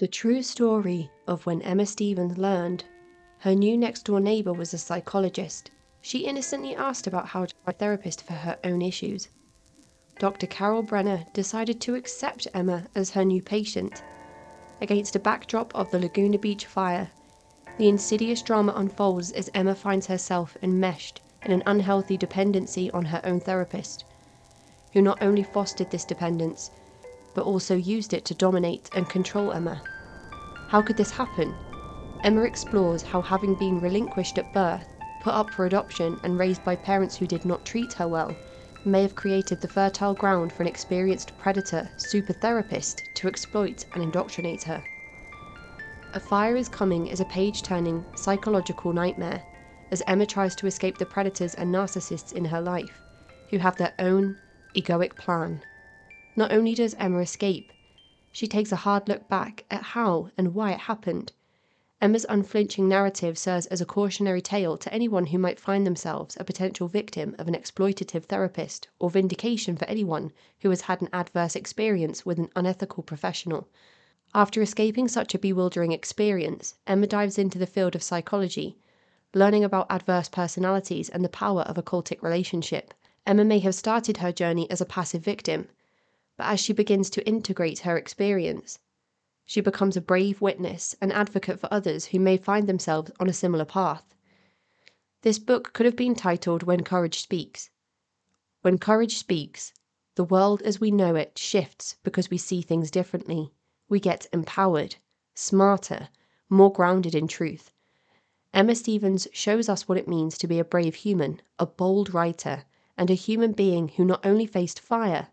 The true story of when Emma Stevens learned her new next-door neighbour was a psychologist. She innocently asked about how to find a therapist for her own issues. Dr. Carol Brenner decided to accept Emma as her new patient. Against a backdrop of the Laguna Beach fire, the insidious drama unfolds as Emma finds herself enmeshed in an unhealthy dependency on her own therapist, who not only fostered this dependence, but also used it to dominate and control Emma. How could this happen? Emma explores how having been relinquished at birth, put up for adoption and raised by parents who did not treat her well, may have created the fertile ground for an experienced predator super therapist to exploit and indoctrinate her. A Fire is Coming is a page-turning psychological nightmare as Emma tries to escape the predators and narcissists in her life, who have their own egoic plan. Not only does Emma escape, she takes a hard look back at how and why it happened. Emma's unflinching narrative serves as a cautionary tale to anyone who might find themselves a potential victim of an exploitative therapist, or vindication for anyone who has had an adverse experience with an unethical professional. After escaping such a bewildering experience, Emma dives into the field of psychology, learning about adverse personalities and the power of a cultic relationship. Emma may have started her journey as a passive victim, but as she begins to integrate her experience, she becomes a brave witness and advocate for others who may find themselves on a similar path. This book could have been titled When Courage Speaks. When courage speaks, the world as we know it shifts because we see things differently. We get empowered, smarter, more grounded in truth. Emma Stevens shows us what it means to be a brave human, a bold writer, and a human being who not only faced fire,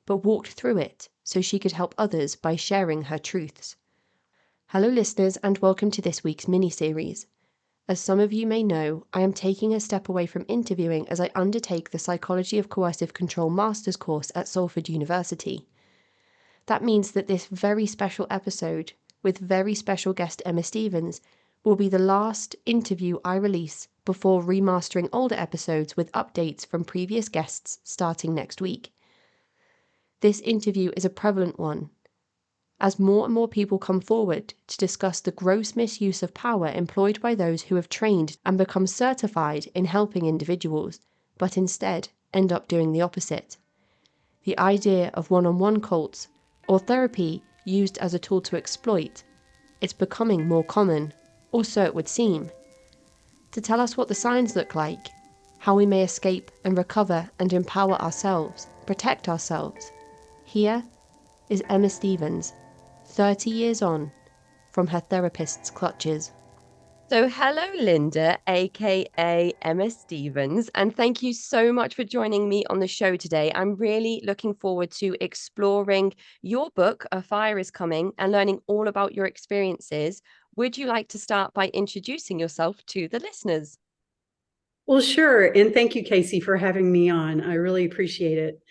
but walked through it so she could help others by sharing her truths. Hello listeners, and welcome to this week's mini-series. As some of you may know, I am taking a step away from interviewing as I undertake the Psychology of Coercive Control Master's course at Salford University. That means that this very special episode, with very special guest Emma Stevens, will be the last interview I release before remastering older episodes with updates from previous guests starting next week. This interview is a prevalent one, as more and more people come forward to discuss the gross misuse of power employed by those who have trained and become certified in helping individuals, but instead end up doing the opposite. The idea of one-on-one cults, or therapy used as a tool to exploit, is becoming more common, or so it would seem. To tell us what the signs look like, how we may escape and recover and empower ourselves, protect ourselves, here is Emma Stevens, 30 years on from her therapist's clutches. So hello, Linda, aka Emma Stevens, and thank you so much for joining me on the show today. I'm really looking forward to exploring your book, A Fire is Coming, and learning all about your experiences. Would you like to start by introducing yourself to the listeners? Well, sure. And thank you, Casey, for having me on. I really appreciate it.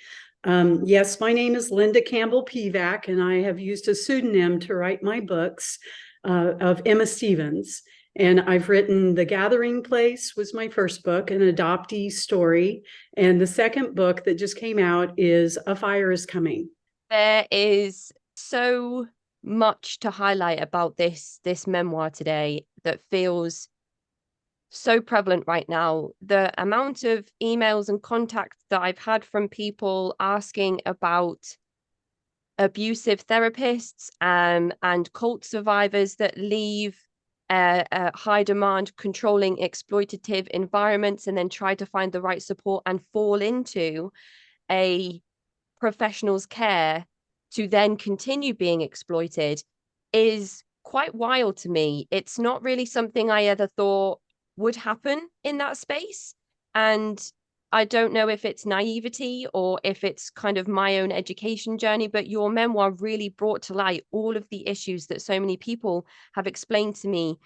Yes, my name is Linda Campbell Pivac, and I have used a pseudonym to write my books of Emma Stevens. And I've written The Gathering Place was my first book, an adoptee story. And the second book that just came out is A Fire is Coming. There is so much to highlight about this memoir today that feels so prevalent right now. The amount of emails and contacts that I've had from people asking about abusive therapists and cult survivors that leave high demand, controlling, exploitative environments and then try to find the right support and fall into a professional's care to then continue being exploited is quite wild to me. It's not really something I ever thought would happen in that space. And I don't know if it's naivety or if it's kind of my own education journey, but your memoir really brought to light all of the issues that so many people have explained to me.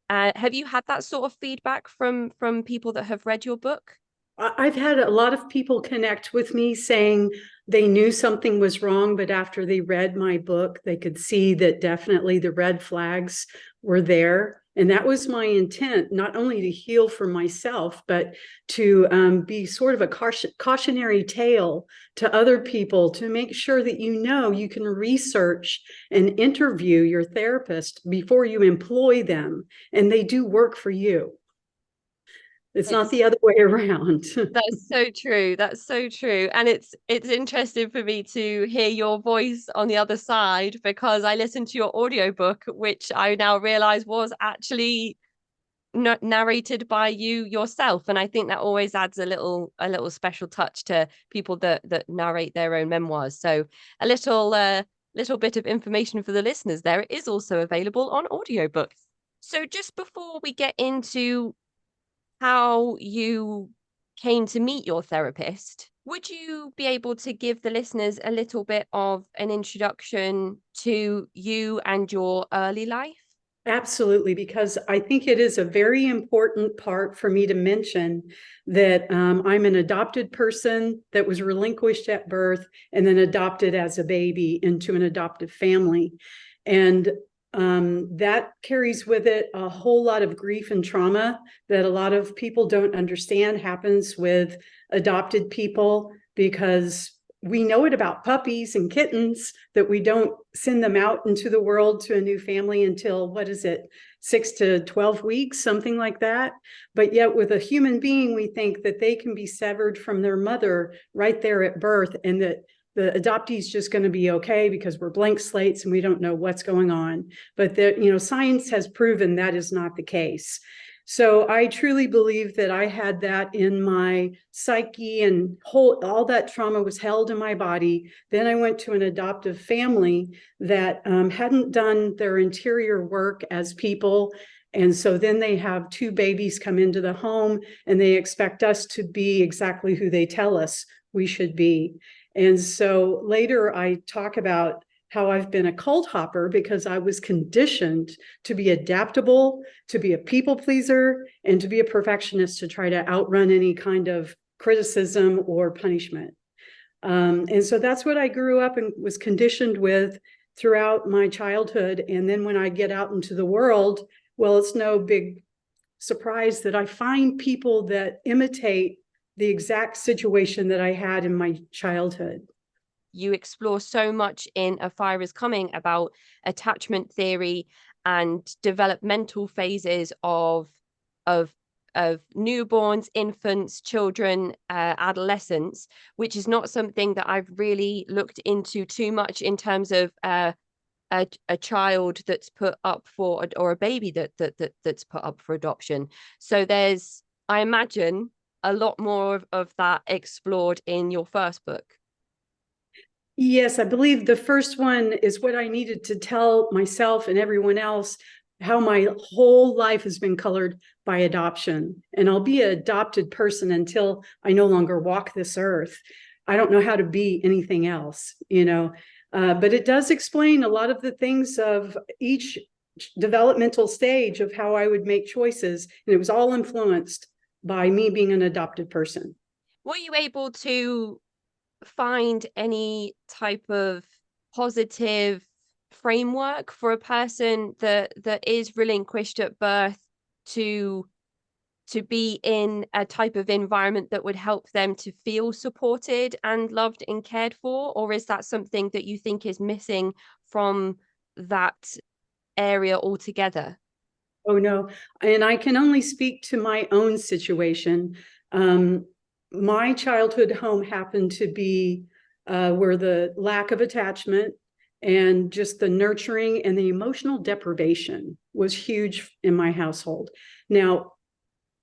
Have you had that sort of feedback from people that have read your book? I've had a lot of people connect with me saying they knew something was wrong, but after they read my book, they could see that definitely the red flags were there. And that was my intent, not only to heal for myself, but to be sort of a cautionary tale to other people, to make sure that you can research and interview your therapist before you employ them, and they do work for you. It's not the other way around. That's so true. That's so true. And it's interesting for me to hear your voice on the other side, because I listened to your audiobook, which I now realize was actually narrated by you yourself. And I think that always adds a little special touch to people that narrate their own memoirs. So a little bit of information for the listeners there. It is also available on audiobook. So just before we get into how you came to meet your therapist, would you be able to give the listeners a little bit of an introduction to you and your early life? Absolutely, because I think it is a very important part for me to mention that I'm an adopted person that was relinquished at birth and then adopted as a baby into an adoptive family. And that carries with it a whole lot of grief and trauma that a lot of people don't understand happens with adopted people, because we know it about puppies and kittens, that we don't send them out into the world to a new family until, 6 to 12 weeks, something like that. But yet with a human being, we think that they can be severed from their mother right there at birth, and that the adoptee is just going to be okay because we're blank slates and we don't know what's going on. But science has proven that is not the case. So I truly believe that I had that in my psyche, and all that trauma was held in my body. Then I went to an adoptive family that hadn't done their interior work as people. And so then they have two babies come into the home and they expect us to be exactly who they tell us we should be. And so later I talk about how I've been a cult hopper because I was conditioned to be adaptable, to be a people pleaser, and to be a perfectionist, to try to outrun any kind of criticism or punishment. And so that's what I grew up and was conditioned with throughout my childhood. And then when I get out into the world, well, it's no big surprise that I find people that imitate the exact situation that I had in my childhood. You explore so much in A Fire Is Coming about attachment theory and developmental phases of of newborns, infants, children, adolescents, which is not something that I've really looked into too much in terms of a child that's put up for, or a baby that's put up for adoption. So there's, I imagine, a lot more of that explored in your first book. Yes, I believe the first one is what I needed to tell myself and everyone else how my whole life has been colored by adoption. And I'll be an adopted person until I no longer walk this earth. I don't know how to be anything else, but it does explain a lot of the things of each developmental stage of how I would make choices. And it was all influenced by me being an adopted person. Were you able to find any type of positive framework for a person that is relinquished at birth to be in a type of environment that would help them to feel supported and loved and cared for? Or is that something that you think is missing from that area altogether? Oh, no. And I can only speak to my own situation. My childhood home happened to be where the lack of attachment and just the nurturing and the emotional deprivation was huge in my household. Now,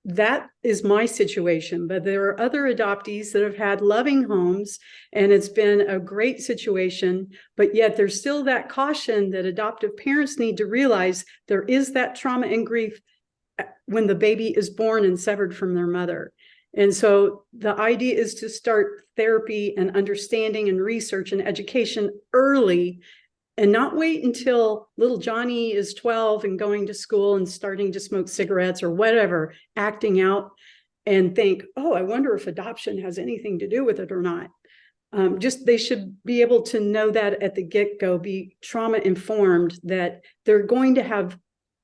that is my situation, but there are other adoptees that have had loving homes and it's been a great situation, but yet there's still that caution that adoptive parents need to realize there is that trauma and grief when the baby is born and severed from their mother. And so the idea is to start therapy and understanding and research and education early, and not wait until little Johnny is 12 and going to school and starting to smoke cigarettes or whatever, acting out, and think, oh, I wonder if adoption has anything to do with it or not. They should be able to know that at the get-go, be trauma informed that they're going to have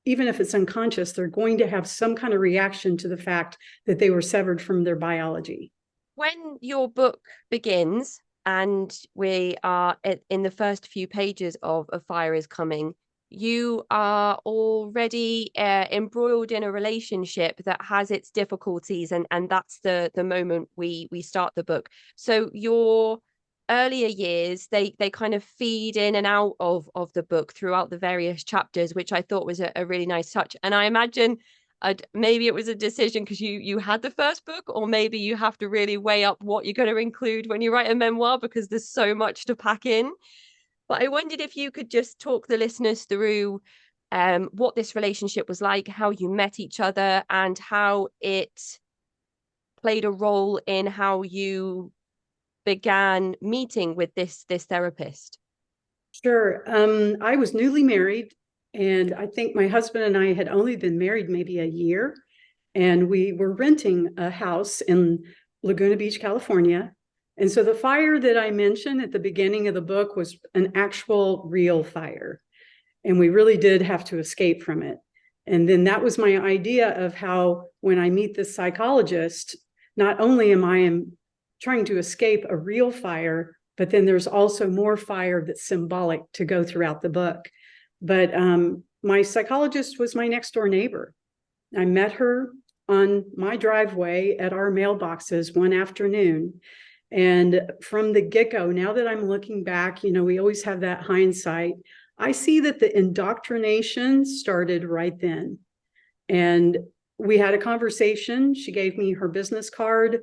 even if it's unconscious, they're going to have some kind of reaction to the fact that they were severed from their biology. When your book begins and we are in the first few pages of A Fire is Coming, you are already embroiled in a relationship that has its difficulties, and that's the moment we start the book. So your earlier years, they kind of feed in and out of the book throughout the various chapters, which I thought was a really nice touch. And I imagine maybe it was a decision because you had the first book, or maybe you have to really weigh up what you're going to include when you write a memoir, because there's so much to pack in. But I wondered if you could just talk the listeners through what this relationship was like, how you met each other, and how it played a role in how you began meeting with this therapist. Sure. I was newly married, and I think my husband and I had only been married maybe a year, and we were renting a house in Laguna Beach, California. And so the fire that I mentioned at the beginning of the book was an actual real fire, and we really did have to escape from it. And then that was my idea of how, when I meet this psychologist, not only am I trying to escape a real fire, but then there's also more fire that's symbolic to go throughout the book. But my psychologist was my next door neighbor. I met her on my driveway at our mailboxes one afternoon. And from the get-go, now that I'm looking back, we always have that hindsight. I see that the indoctrination started right then. And we had a conversation. She gave me her business card.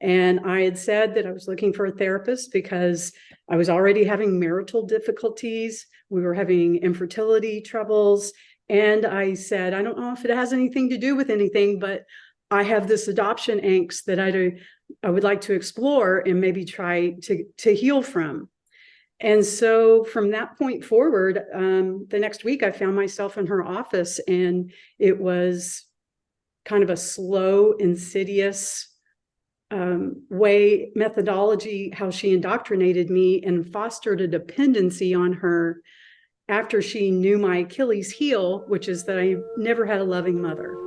And I had said that I was looking for a therapist because I was already having marital difficulties. We were having infertility troubles. And I said, I don't know if it has anything to do with anything, but I have this adoption angst that I would like to explore and maybe try to heal from. And so from that point forward, the next week I found myself in her office, and it was kind of a slow, insidious methodology, how she indoctrinated me and fostered a dependency on her after she knew my Achilles heel, which is that I never had a loving mother.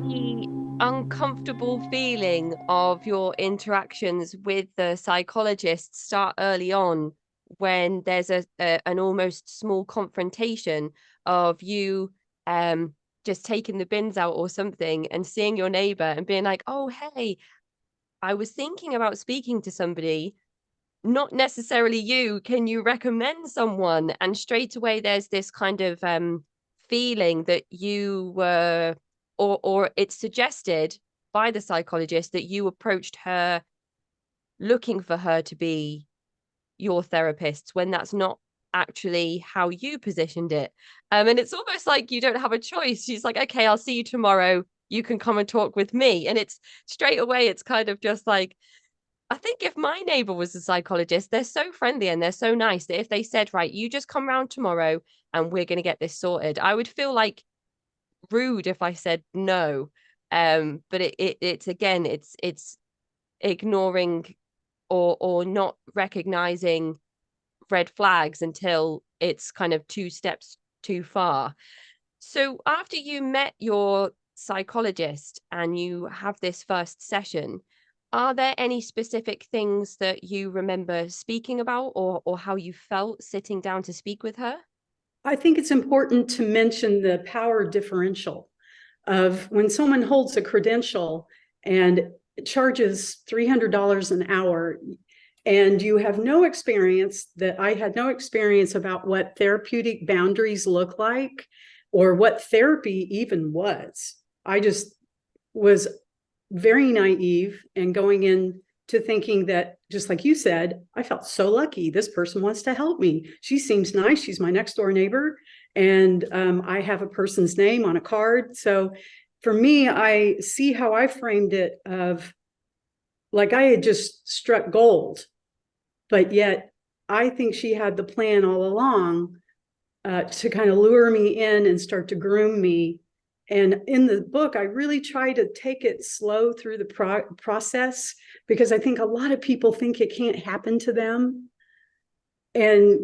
The uncomfortable feeling of your interactions with the psychologist start early on, when there's an almost small confrontation of you just taking the bins out or something and seeing your neighbor and being like, oh hey, I was thinking about speaking to somebody, not necessarily you, can you recommend someone? And straight away there's this kind of feeling that you were, or it's suggested by the psychologist that you approached her looking for her to be your therapist, when that's not actually how you positioned it. And it's almost like you don't have a choice. She's like, okay, I'll see you tomorrow, you can come and talk with me. And it's straight away, it's kind of just like, I think if my neighbor was a psychologist, they're so friendly and they're so nice that if they said, right, you just come round tomorrow and we're going to get this sorted, I would feel like rude if I said no. But it's again, it's ignoring or not recognizing red flags until it's kind of two steps too far. So after you met your psychologist and you have this first session, are there any specific things that you remember speaking about, or how you felt sitting down to speak with her? I think it's important to mention the power differential of when someone holds a credential and charges $300 an hour, and you have no experience, that I had no experience about what therapeutic boundaries look like or what therapy even was. I just was very naive and going in to thinking that, just like you said, I felt so lucky. This person wants to help me. She seems nice. She's my next door neighbor. And I have a person's name on a card. So for me, I see how I framed it of like I had just struck gold, but yet I think she had the plan all along to kind of lure me in and start to groom me. And in the book, I really try to take it slow through the process, because I think a lot of people think it can't happen to them. And,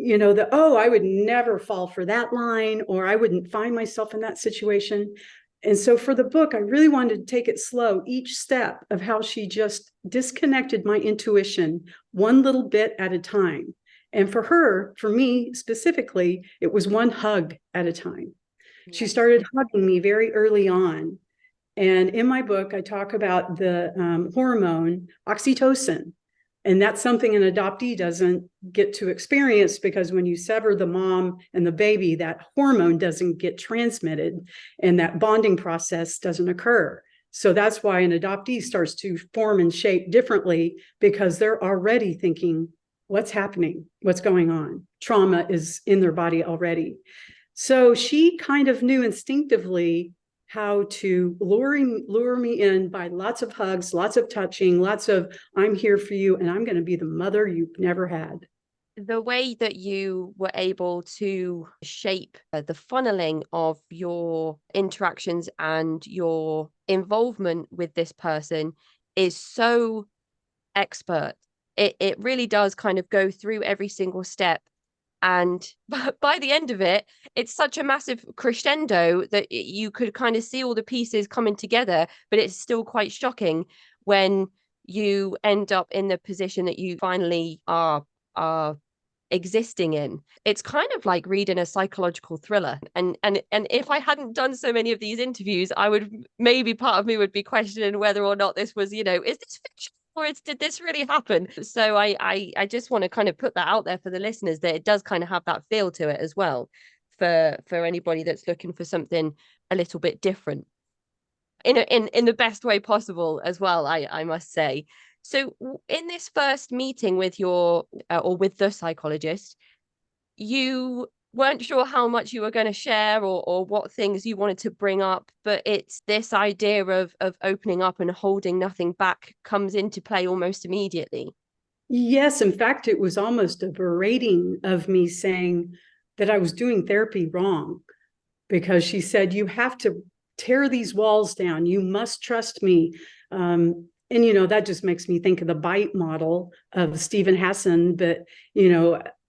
oh, I would never fall for that line, or I wouldn't find myself in that situation. And so for the book, I really wanted to take it slow, each step of how she just disconnected my intuition one little bit at a time. And for her, for me specifically, it was one hug at a time. She started hugging me very early on. And in my book, I talk about the hormone oxytocin. And that's something an adoptee doesn't get to experience, because when you sever the mom and the baby, that hormone doesn't get transmitted and that bonding process doesn't occur. So that's why an adoptee starts to form and shape differently, because they're already thinking, what's happening? What's going on? Trauma is in their body already. So she kind of knew instinctively how to lure me in by lots of hugs, lots of touching, lots of, I'm here for you, and I'm going to be the mother you've never had. The way that you were able to shape the funneling of your interactions and your involvement with this person is so expert. It really does kind of go through every single step. And by the end of it, it's such a massive crescendo that you could kind of see all the pieces coming together, but it's still quite shocking when you end up in the position that you finally are existing in. It's kind of like reading a psychological thriller. And if I hadn't done so many of these interviews, I would, maybe part of me would be questioning whether or not this was, is this fiction? Or did this really happen? So I just want to kind of put that out there for the listeners, that it does kind of have that feel to it as well, for anybody that's looking for something a little bit different in the best way possible as well, I must say. So in this first meeting with your or with the psychologist, you weren't sure how much you were going to share, or what things you wanted to bring up, but it's this idea of opening up and holding nothing back comes into play almost immediately. Yes, in fact, it was almost a berating of me, saying that I was doing therapy wrong, because she said, you have to tear these walls down. You must trust me. And, that just makes me think of the bite model of Stephen Hassan, but,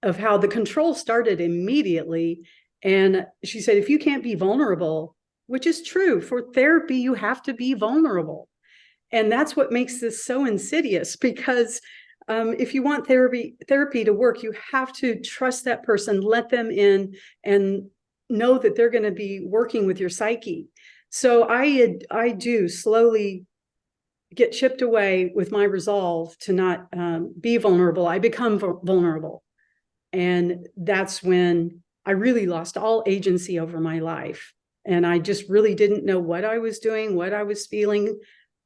of how the control started immediately. And she said, if you can't be vulnerable, which is true for therapy, you have to be vulnerable. And that's what makes this so insidious, because if you want therapy to work, you have to trust that person, let them in, and know that they're going to be working with your psyche. So I do slowly get chipped away with my resolve to not be vulnerable. I become vulnerable. And that's when I really lost all agency over my life. And I just really didn't know what I was doing, what I was feeling.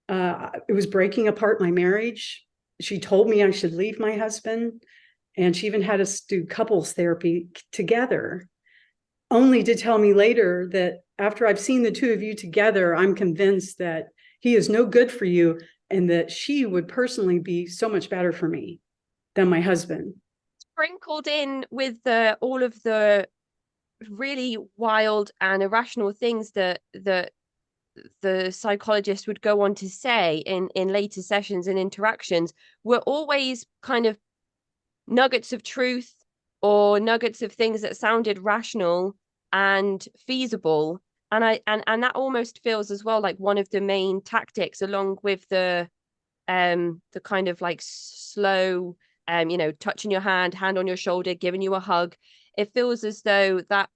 It was breaking apart my marriage. She told me I should leave my husband. And she even had us do couples therapy together, only to tell me later that after I've seen the two of you together, I'm convinced that he is no good for you, and that she would personally be so much better for me than my husband. Sprinkled in with all of the really wild and irrational things that the psychologist would go on to say in later sessions and interactions were always kind of nuggets of truth, or nuggets of things that sounded rational and feasible. And that almost feels as well like one of the main tactics, along with the kind of like slow touching your hand on your shoulder, giving you a hug. It feels as though that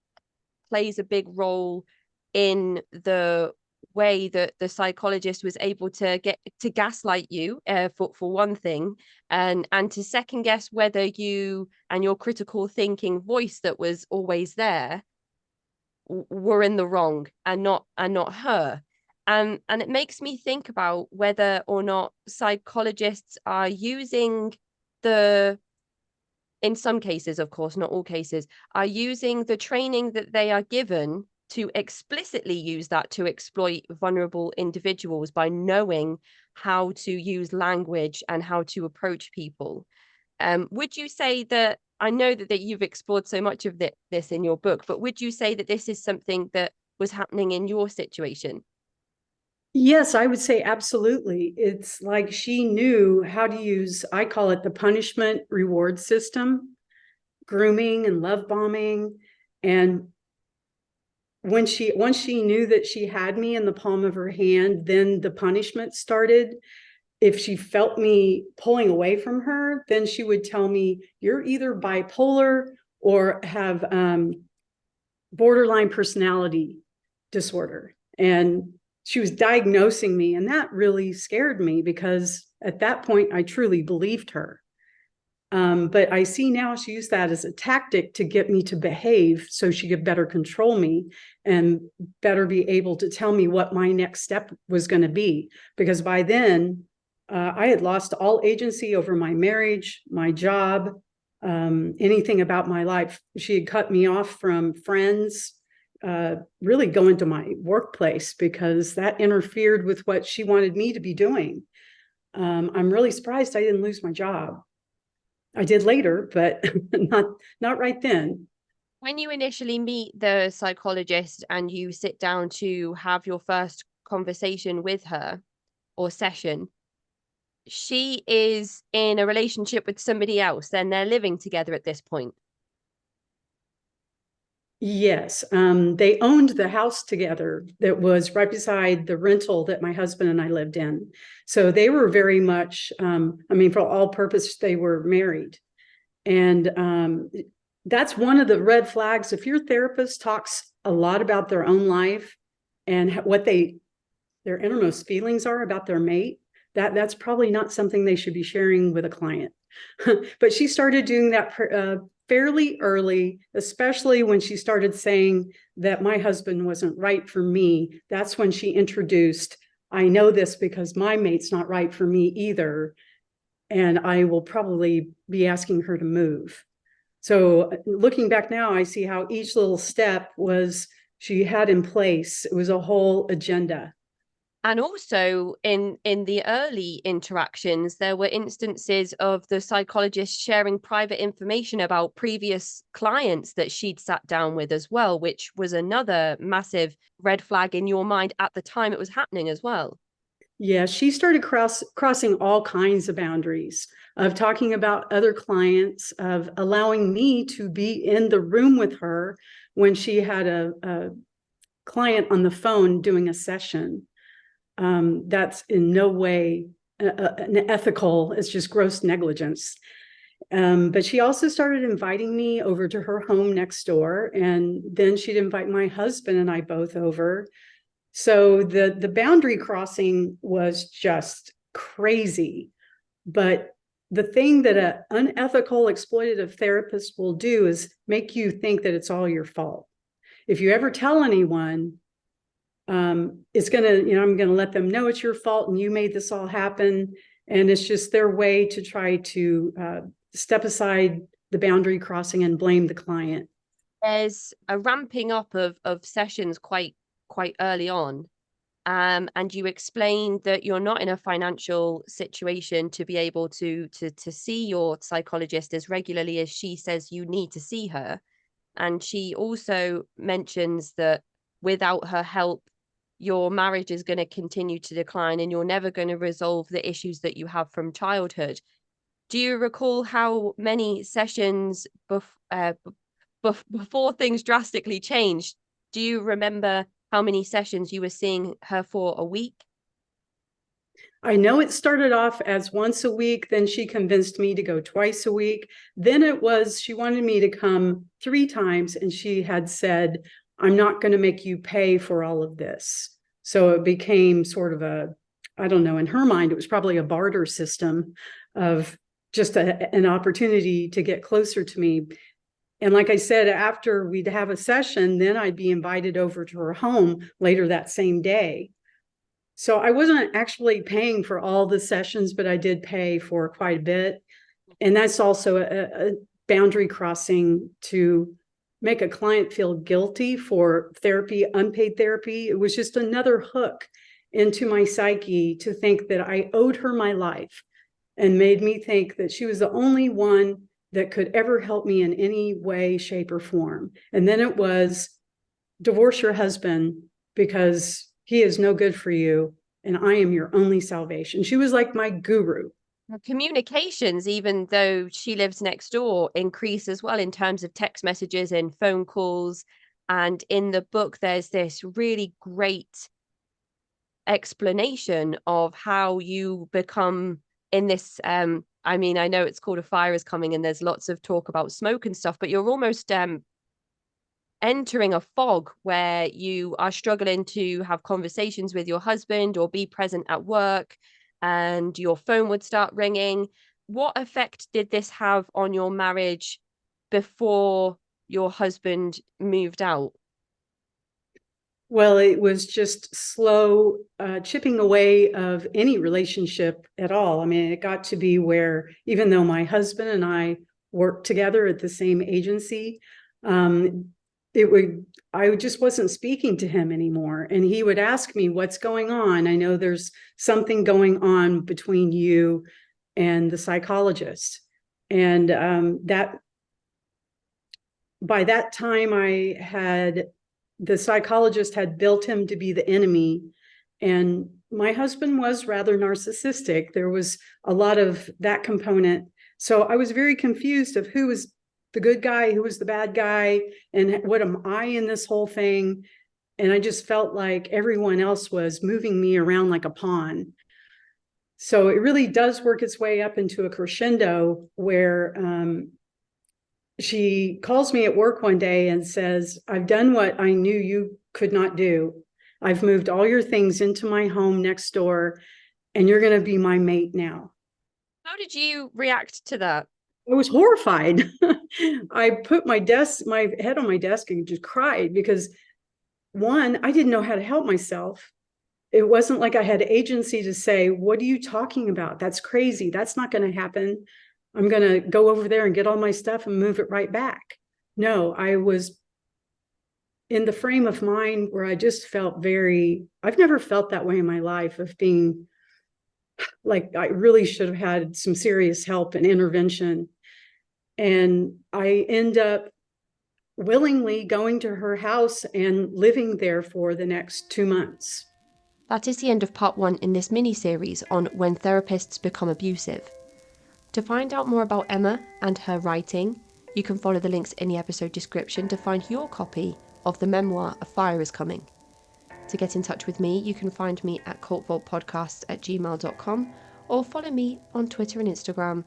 plays a big role in the way that the psychologist was able to get to gaslight you, for one thing, and to second guess whether you and your critical thinking voice that was always there were in the wrong, and not her. And it makes me think about whether or not psychologists are using the, in some cases, of course, not all cases, are using the training that they are given to explicitly use that to exploit vulnerable individuals by knowing how to use language and how to approach people. Would you say that I know that you've explored so much of this in your book, but would you say that this is something that was happening in your situation? Yes, I would say absolutely. It's like she knew how to use, I call it the punishment reward system, grooming and love bombing. And once she knew that she had me in the palm of her hand, then the punishment started. If she felt me pulling away from her, then she would tell me, you're either bipolar or have borderline personality disorder. And she was diagnosing me. And that really scared me because at that point, I truly believed her. But I see now she used that as a tactic to get me to behave so she could better control me and better be able to tell me what my next step was going to be. Because by then, I had lost all agency over my marriage, my job, anything about my life. She had cut me off from friends, really going to my workplace because that interfered with what she wanted me to be doing. I'm really surprised I didn't lose my job. I did later, but not right then. When you initially meet the psychologist and you sit down to have your first conversation with her or session, she is in a relationship with somebody else and they're living together at this point. Yes, they owned the house together that was right beside the rental that my husband and I lived in. So they were very much, I mean, for all purpose, they were married. And that's one of the red flags. If your therapist talks a lot about their own life and what their innermost feelings are about their mate, that's probably not something they should be sharing with a client. But she started doing that fairly early, especially when she started saying that my husband wasn't right for me. That's when she introduced, I know this because my mate's not right for me either. And I will probably be asking her to move. So looking back now, I see how each little step was she had in place. It was a whole agenda. And also in the early interactions, there were instances of the psychologist sharing private information about previous clients that she'd sat down with as well, which was another massive red flag in your mind at the time it was happening as well. Yeah, she started crossing all kinds of boundaries of talking about other clients, of allowing me to be in the room with her when she had a client on the phone doing a session. That's in no way an ethical, it's just gross negligence. But she also started inviting me over to her home next door. And then she'd invite my husband and I both over. So the boundary crossing was just crazy. But the thing that an unethical exploitative therapist will do is make you think that it's all your fault. If you ever tell anyone, it's going to, I'm going to let them know it's your fault and you made this all happen. And it's just their way to try to step aside the boundary crossing and blame the client. There's a ramping up of sessions quite early on. And you explained that you're not in a financial situation to be able to see your psychologist as regularly as she says you need to see her. And she also mentions that without her help, your marriage is going to continue to decline and you're never going to resolve the issues that you have from childhood. Do you recall how many sessions before things drastically changed? Do you remember how many sessions you were seeing her for a week? I know it started off as once a week. Then she convinced me to go twice a week. Then it was, she wanted me to come 3 times. And she had said, I'm not going to make you pay for all of this. So it became sort of I don't know, in her mind, it was probably a barter system of just an opportunity to get closer to me. And like I said, after we'd have a session, then I'd be invited over to her home later that same day. So I wasn't actually paying for all the sessions, but I did pay for quite a bit. And that's also a boundary crossing to make a client feel guilty for therapy, unpaid therapy. It was just another hook into my psyche to think that I owed her my life and made me think that she was the only one that could ever help me in any way, shape, or form. And then it was divorce your husband because he is no good for you, and I am your only salvation. She was like my guru. Communications, even though she lives next door, increase as well in terms of text messages and phone calls. And in the book, there's this really great explanation of how you become in this. I mean, I know it's called A Fire Is Coming, and there's lots of talk about smoke and stuff, but you're almost entering a fog where you are struggling to have conversations with your husband or be present at work, and your phone would start ringing. What effect did this have on your marriage before your husband moved out? Well, it was just slow chipping away of any relationship at all. I mean, it got to be where even though my husband and I worked together at the same agency, it would I just wasn't speaking to him anymore. And he would ask me, what's going on? I know there's something going on between you and the psychologist. And that by that time the psychologist had built him to be the enemy. And my husband was rather narcissistic. There was a lot of that component. So I was very confused of who was the good guy, who was the bad guy, and what am I in this whole thing? And I just felt like everyone else was moving me around like a pawn. So it really does work its way up into a crescendo where she calls me at work one day and says, I've done what I knew you could not do. I've moved all your things into my home next door, and you're going to be my mate now. How did you react to that? I was horrified. I put my head on my desk and just cried because one, I didn't know how to help myself. It wasn't like I had agency to say, what are you talking about? That's crazy. That's not going to happen. I'm going to go over there and get all my stuff and move it right back. No, I was in the frame of mind where I just felt I've never felt that way in my life, of being like, I really should have had some serious help and intervention. And I end up willingly going to her house and living there for the next 2 months. That is the end of part 1 in this mini-series on when therapists become abusive. To find out more about Emma and her writing, you can follow the links in the episode description to find your copy of the memoir A Fire Is Coming. To get in touch with me, you can find me at cultvaultpodcast@gmail.com or follow me on Twitter and Instagram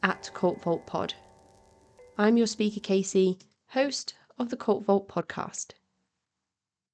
at cultvaultpod. I'm your speaker, Casey, host of the Cult Vault podcast.